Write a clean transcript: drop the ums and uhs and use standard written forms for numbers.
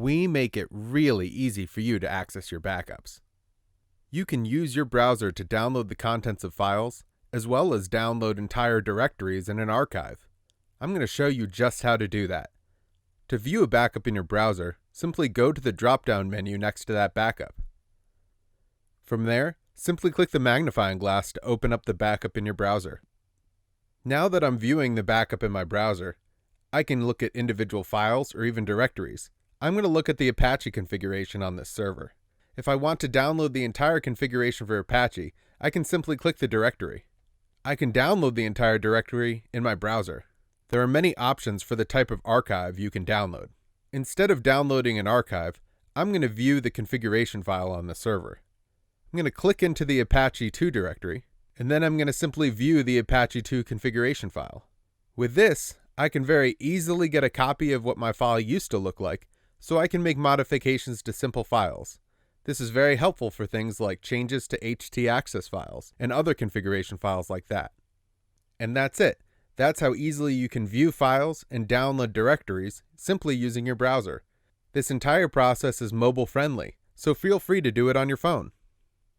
we make it really easy for you to access your backups. You can use your browser to download the contents of files, as well as download entire directories in an archive. I'm going to show you just how to do that. To view a backup in your browser, simply go to the drop-down menu next to that backup. From there, simply click the magnifying glass to open up the backup in your browser. Now that I'm viewing the backup in my browser, I can look at individual files or even directories. I'm going to look at the Apache configuration on this server. If I want to download the entire configuration for Apache, I can simply click the directory. I can download the entire directory in my browser. There are many options for the type of archive you can download. Instead of downloading an archive, I'm going to view the configuration file on the server. I'm going to click into the Apache 2 directory, and then I'm going to simply view the Apache 2 configuration file. With this, I can very easily get a copy of what my file used to look like, so I can make modifications to simple files. This is very helpful for things like changes to htaccess files and other configuration files like that. And that's it. That's how easily you can view files and download directories simply using your browser. This entire process is mobile friendly, so feel free to do it on your phone.